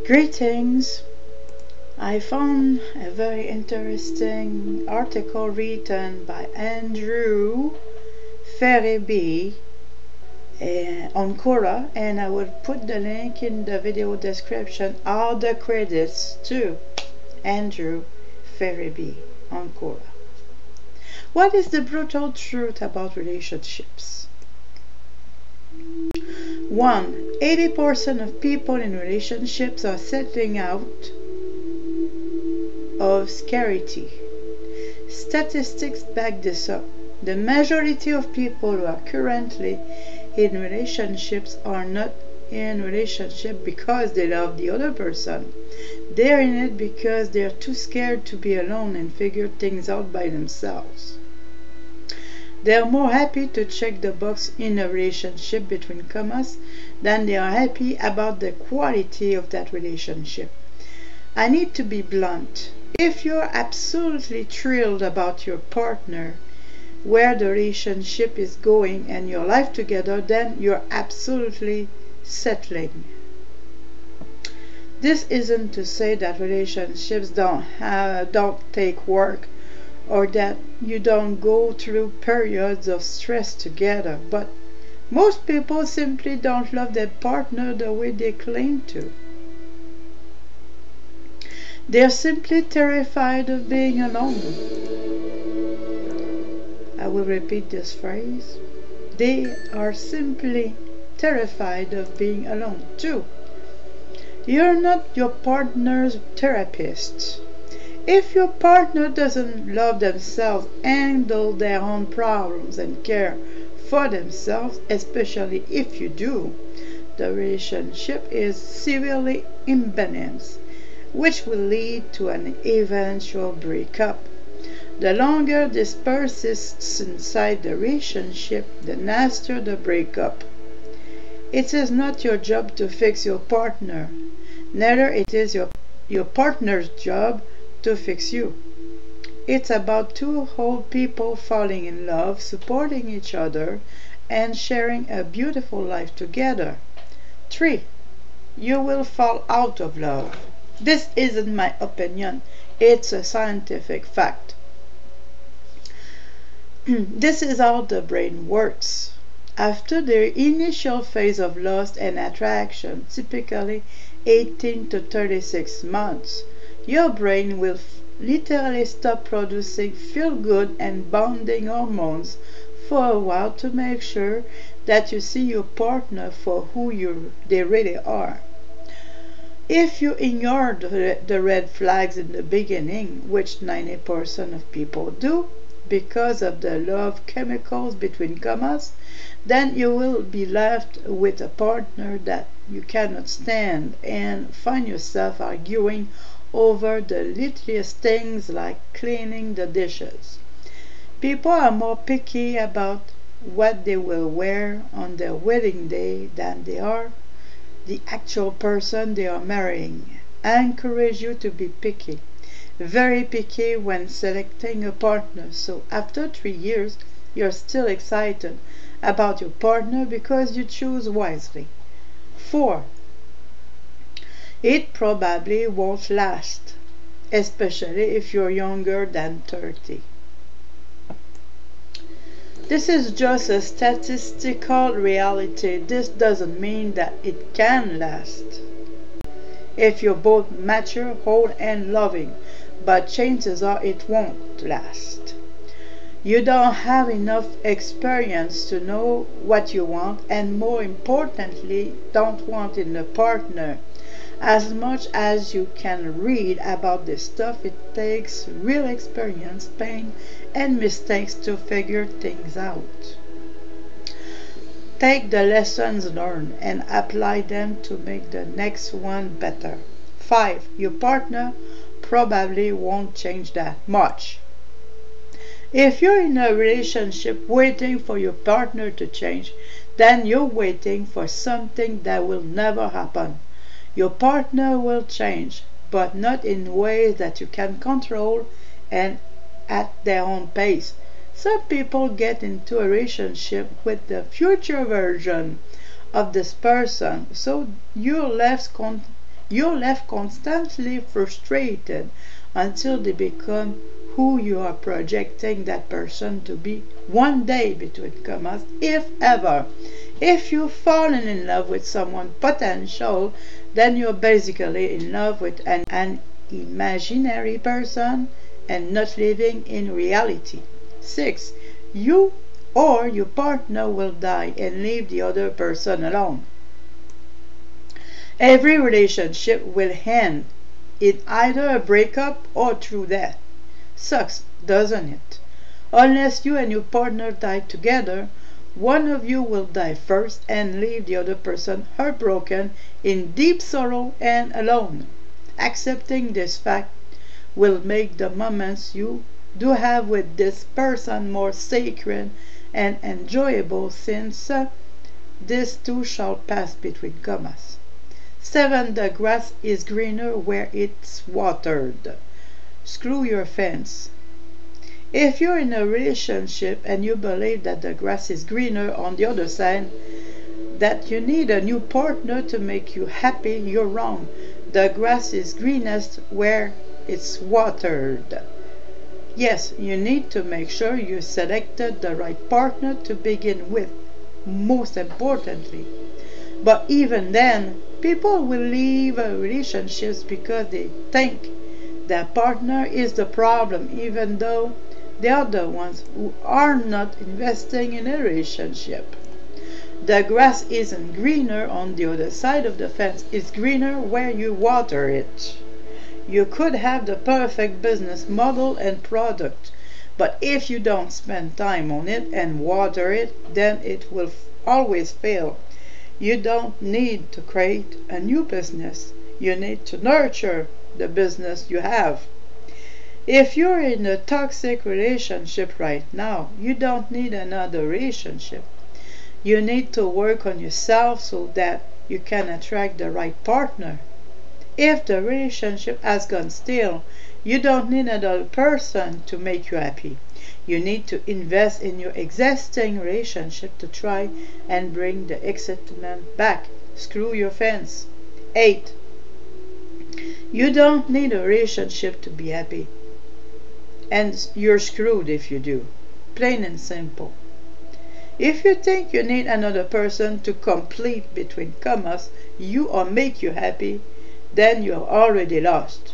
Greetings. I found a very interesting article written by Andrew Ferebee on Quora, and I will put the link in the video description. All the credits to Andrew Ferebee on Quora. What is the brutal truth about relationships? 1. 80% of people in relationships are settling out of scarcity. Statistics back this up. The majority of people who are currently in relationships are not in relationship because they love the other person. They're in it because they're too scared to be alone and figure things out by themselves. They are more happy to check the box in a relationship between commas than they are happy about the quality of that relationship. I need to be blunt. If you're absolutely thrilled about your partner, where the relationship is going and your life together, then you're absolutely settling. This isn't to say that relationships don't take work, or that you don't go through periods of stress together, but most people simply don't love their partner the way they claim to. They're simply terrified of being alone. I will repeat this phrase. They are simply terrified of being alone. 2. You're not your partner's therapist. If your partner doesn't love themselves, handle their own problems, and care for themselves, especially if you do, the relationship is severely imbalanced, which will lead to an eventual breakup. The longer this persists inside the relationship, the nastier the breakup. It is not your job to fix your partner. Neither it is your partner's job to fix you. It's about two whole people falling in love, supporting each other, and sharing a beautiful life together. 3. You will fall out of love. This isn't my opinion. It's a scientific fact. This is how the brain works. After the initial phase of lust and attraction, typically 18 to 36 months, your brain will literally stop producing feel-good and bonding hormones for a while to make sure that you see your partner for who they really are. If you ignore the red flags in the beginning, which 90% of people do, because of the love chemicals between commas, then you will be left with a partner that you cannot stand and find yourself arguing over the littlest things like cleaning the dishes. People are more picky about what they will wear on their wedding day than they are the actual person they are marrying. I encourage you to be picky, very picky when selecting a partner, so after 3 years you're still excited about your partner because you choose wisely. 4. It probably won't last, especially if you're younger than 30. This is just a statistical reality. This doesn't mean that it can last if you're both mature, whole, and loving, but chances are it won't last. You don't have enough experience to know what you want, and more importantly, don't want in a partner. As much as you can read about this stuff, it takes real experience, pain, and mistakes to figure things out. Take the lessons learned and apply them to make the next one better. 5. Your partner probably won't change that much. If you're in a relationship waiting for your partner to change, then you're waiting for something that will never happen. Your partner will change, but not in ways that you can control and at their own pace. Some people get into a relationship with the future version of this person, so you're left constantly frustrated until they become who you are projecting that person to be one day, between commas, if ever. If you've fallen in love with someone potential, then you're basically in love with an imaginary person and not living in reality. 6. You or your partner will die and leave the other person alone. Every relationship will end in either a breakup or through death. Sucks, doesn't it? Unless you and your partner die together, one of you will die first and leave the other person heartbroken, in deep sorrow and alone. Accepting this fact will make the moments you do have with this person more sacred and enjoyable, since this too shall pass, between commas. 7. The grass is greener where it's watered. Screw your fence. If you're in a relationship and you believe that the grass is greener on the other side, that you need a new partner to make you happy, you're wrong. The grass is greenest where it's watered. Yes, you need to make sure you selected the right partner to begin with, most importantly. But even then, people will leave relationships because they think their partner is the problem, even though they are the ones who are not investing in a relationship. The grass isn't greener on the other side of the fence, it's greener where you water it. You could have the perfect business model and product, but if you don't spend time on it and water it, then it will always fail. You don't need to create a new business. You need to nurture the business you have. If you're in a toxic relationship right now, you don't need another relationship. You need to work on yourself so that you can attract the right partner. If the relationship has gone stale, you don't need another person to make you happy. You need to invest in your existing relationship to try and bring the excitement back. Screw your fence. 8. You don't need a relationship to be happy, and you're screwed if you do. Plain and simple. If you think you need another person to complete, between commas, you or make you happy, then you're already lost.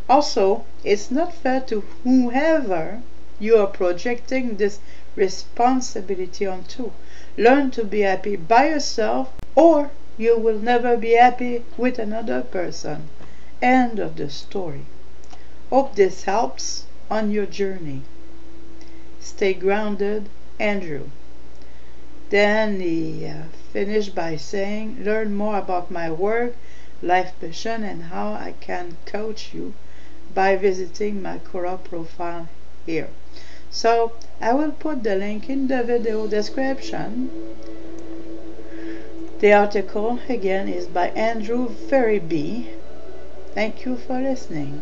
Also, it's not fair to whoever you are projecting this responsibility onto. Learn to be happy by yourself, or you will never be happy with another person. End of the story. Hope this helps on your journey. Stay grounded, Andrew. Then he finished by saying, learn more about my work, life mission, and how I can coach you by visiting my Quora profile here. So I will put the link in the video description. The article again is by Andrew Ferebee. Thank you for listening.